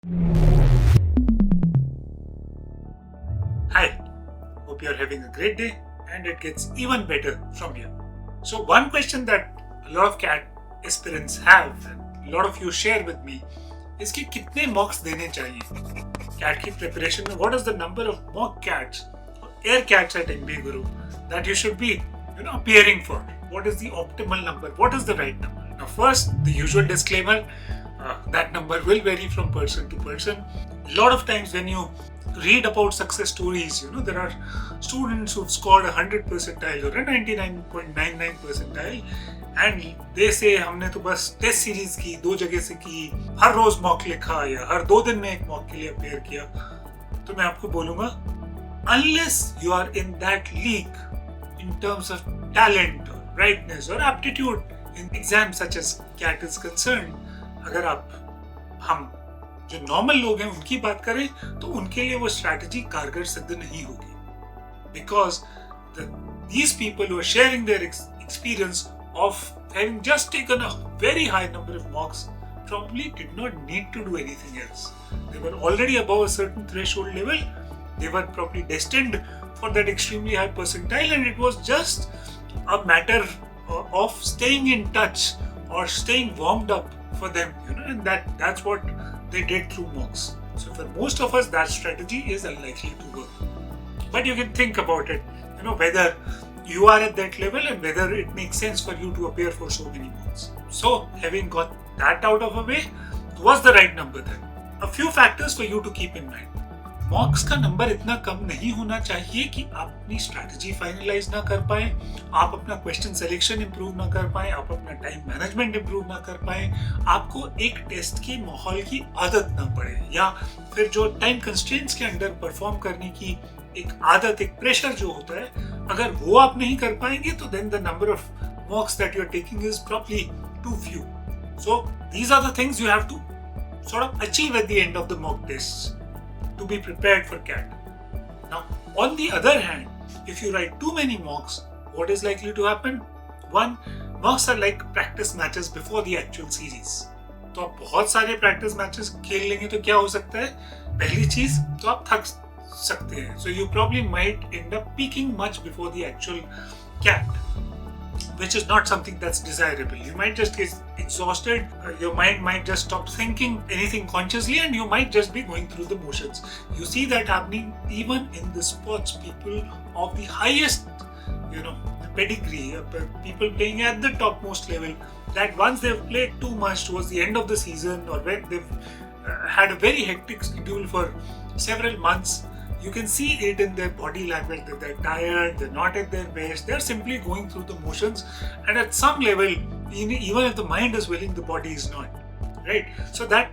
Hi, hope you're having a great day and it gets even better from here. So one question that a lot of CAT aspirants have and a lot of you share with me is कि कितने mocks देने चाहिए CAT की preparation में. What is the number of mock CATs or air CATs at MBA Guru that you should be appearing for? What is the optimal number? What is the right number? Now first, the usual disclaimer, that number will vary from person to person. A lot of times when you read about success stories, there are students who've scored 100 percentile or a 99.99 percentile and they say हमने तो बस test series की 2 जगह से की, हर रोज mock लिखा या हर 2 दिन में एक मॉक के लिए अपेयर किया. तो मैं आपको बोलूंगा, unless you are in that league in terms of talent or brightness or aptitude in exams such as CAT is concerned, अगर हम जो नॉर्मल लोग हैं उनकी बात करें तो उनके लिए वो स्ट्रैटेजी कारगर सिद्ध नहीं होगी. Because these people who are sharing their experience of having just taken a very high number of mocks probably did not need to do anything else. They were already above a certain threshold level. They were probably destined for that extremely high percentile, and it was just a matter of staying in touch or staying warmed up for them, and that's what they did through mocks. So for most of us, that strategy is unlikely to work. But you can think about it, whether you are at that level and whether it makes sense for you to appear for so many mocks. So having got that out of the way, what's the right number then? A few factors for you to keep in mind. मॉक्स का number इतना कम नहीं होना चाहिए कि आप अपनी strategy finalise ना कर पाए, आप अपना क्वेश्चन सिलेक्शन इंप्रूव ना कर पाए, आप अपना टाइम मैनेजमेंट इंप्रूव ना कर पाए, आपको एक टेस्ट के माहौल की आदत ना पड़े, या फिर जो टाइम कंस्ट्रेंट्स के अंडर परफॉर्म करने की एक आदत, एक प्रेशर जो होता है, अगर वो आप नहीं कर पाएंगे तो then the number of mocks that you are taking is probably too few. So these are the things you have to sort of achieve at the end of the mock tests to be prepared for CAT. Now, on the other hand, if you write too many mocks, what is likely to happen? One, mocks are like practice matches before the actual series. तो आप बहुत सारे practice matches खेल लेंगे तो क्या हो सकता है? पहली चीज तो आप थक सकते हैं. So you probably might end up peaking much before the actual CAT, which is not something that's desirable. You might just get exhausted, your mind might just stop thinking anything consciously, and you might just be going through the motions. You see that happening even in the sports people of the highest, pedigree, people playing at the topmost level, that once they've played too much towards the end of the season, or when they've had a very hectic schedule for several months, you can see it in their body language that they're tired, they're not at their best, they're simply going through the motions, and at some level, even if the mind is willing, the body is not, right? So that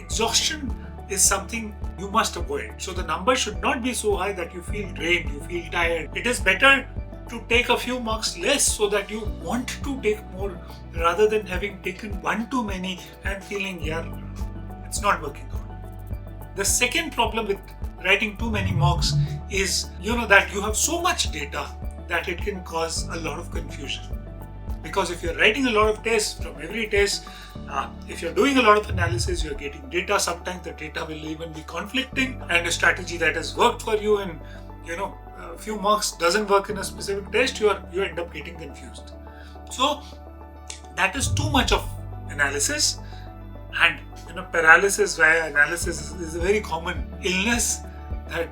exhaustion is something you must avoid. So the number should not be so high that you feel drained, you feel tired. It is better to take a few marks less so that you want to take more, rather than having taken one too many and feeling, it's not working out. The second problem with writing too many mocks is, that you have so much data that it can cause a lot of confusion. Because if you're writing a lot of tests, from every test, if you're doing a lot of analysis, you're getting data. Sometimes the data will even be conflicting, and a strategy that has worked for you in, a few marks doesn't work in a specific test, you end up getting confused. So that is too much of analysis, and paralysis via analysis is a very common illness that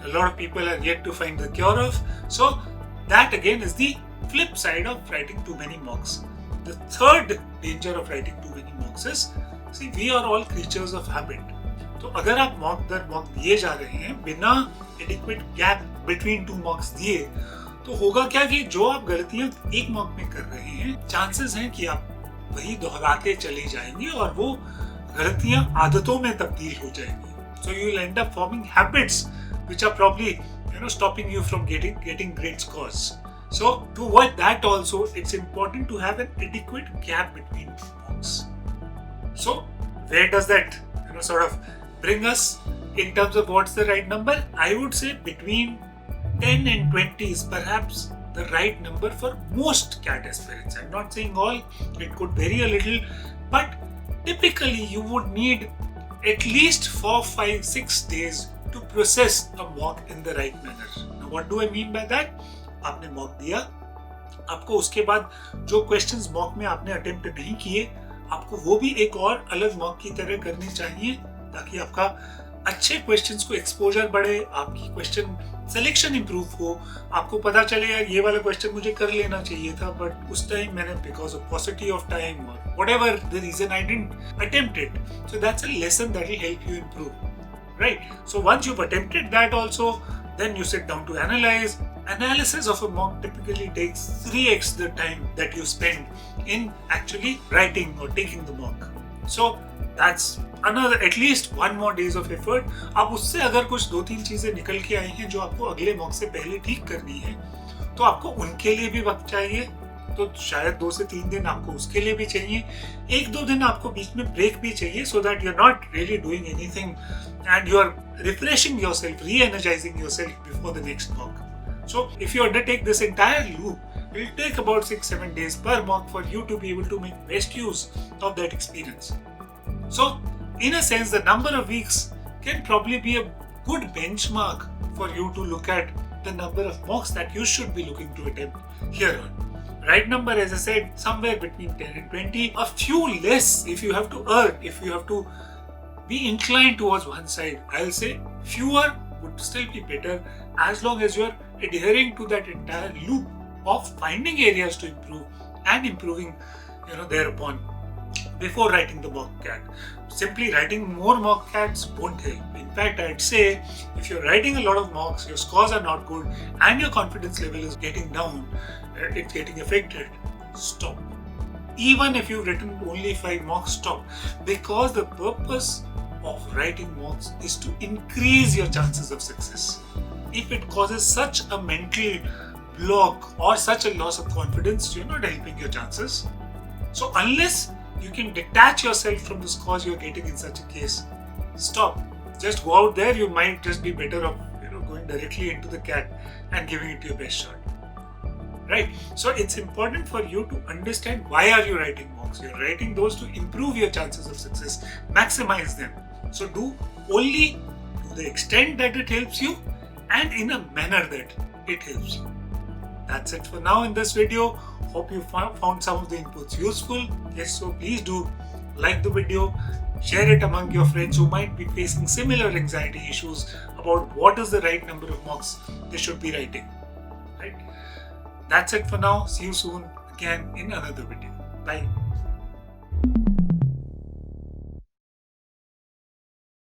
a lot of people are yet to find the cure of. So that again is the flip side of writing too many mocks. The third danger of writing too many mocks is, see, we are all creatures of habit. तो अगर आप mock दर mock दिए जा रहे हैं बिना adequate gap between two मॉक्स दिए, तो होगा क्या कि जो आप गलतियां एक मॉक में कर रहे हैं, चांसेस हैं कि आप वही दोहराते चले जाएंगे और वो गलतियां आदतों में तब्दील हो जाएंगी. So you will end up forming habits which are probably stopping you from getting great scores. So to avoid that also, it's important to have an adequate gap between mocks. So where does that sort of bring us in terms of what's the right number? I would say between 10 and 20 is perhaps the right number for most CAT aspirants. I'm not saying all, it could vary a little, but typically you would need at least 4, 5, 6 days to process a mock in the right manner. Now what do I mean by that? आपने mock दिया, आपको उसके बाद जो questions mock में आपने attempt नहीं किए, आपको वो भी एक और अलग mock की तरह करनी चाहिए ताकि आपका अच्छे क्वेश्चंस को एक्सपोजर बढ़े, आपकी क्वेश्चन सिलेक्शन इंप्रूव हो, आपको पता चले यार ये वाला क्वेश्चन मुझे कर लेना चाहिए था बट उस टाइम मैंने because of paucity of time और whatever the reason I didn't attempt it. So that's a lesson that will help you improve, right? So once you've attempted that also, then you sit down to analyze. Analysis of a mock typically takes 3x the time that you spend in actually writing or taking the mock. So that's another at least 1 more days of effort. अब उससे अगर कुछ 2-3 चीजें निकल के आई हैं जो आपको अगले मॉक से पहले ठीक करनी है तो आपको उनके लिए भी वक्त चाहिए, तो शायद 2 से 3 दिन आपको उसके लिए भी चाहिए, 1-2 दिन आपको बीच में ब्रेक भी चाहिए so that you're not really doing anything and you're refreshing yourself, re-energizing yourself before the next mock. So if you undertake this entire loop, it will take about 6-7 days per mock for you to be able to make best use of that experience. So in a sense, the number of weeks can probably be a good benchmark for you to look at the number of mocks that you should be looking to attempt here on. Right number, as I said, somewhere between 10 and 20. A few less if you have to err, if you have to be inclined towards one side. I'll say fewer would still be better as long as you're adhering to that entire loop of finding areas to improve and improving, thereupon before writing the mock CAT. Simply writing more mock CATs won't help. In fact, I'd say if you're writing a lot of mocks, your scores are not good and your confidence level is getting down, it's getting affected, stop. Even if you've written only 5 mocks, stop. Because the purpose of writing mocks is to increase your chances of success. If it causes such a mental block or such a loss of confidence, you're not helping your chances. So unless you can detach yourself from the scores you're getting in such a case, stop. Just go out there. You might just be better off, going directly into the CAT and giving it your best shot. Right? So it's important for you to understand why are you writing mocks. You're writing those to improve your chances of success, maximize them. So do only to the extent that it helps you and in a manner that it helps you. That's it for now in this video. Hope you found some of the inputs useful. Yes, so please do like the video, share it among your friends who might be facing similar anxiety issues about what is the right number of mocks they should be writing. Right? That's it for now. See you soon again in another video. Bye.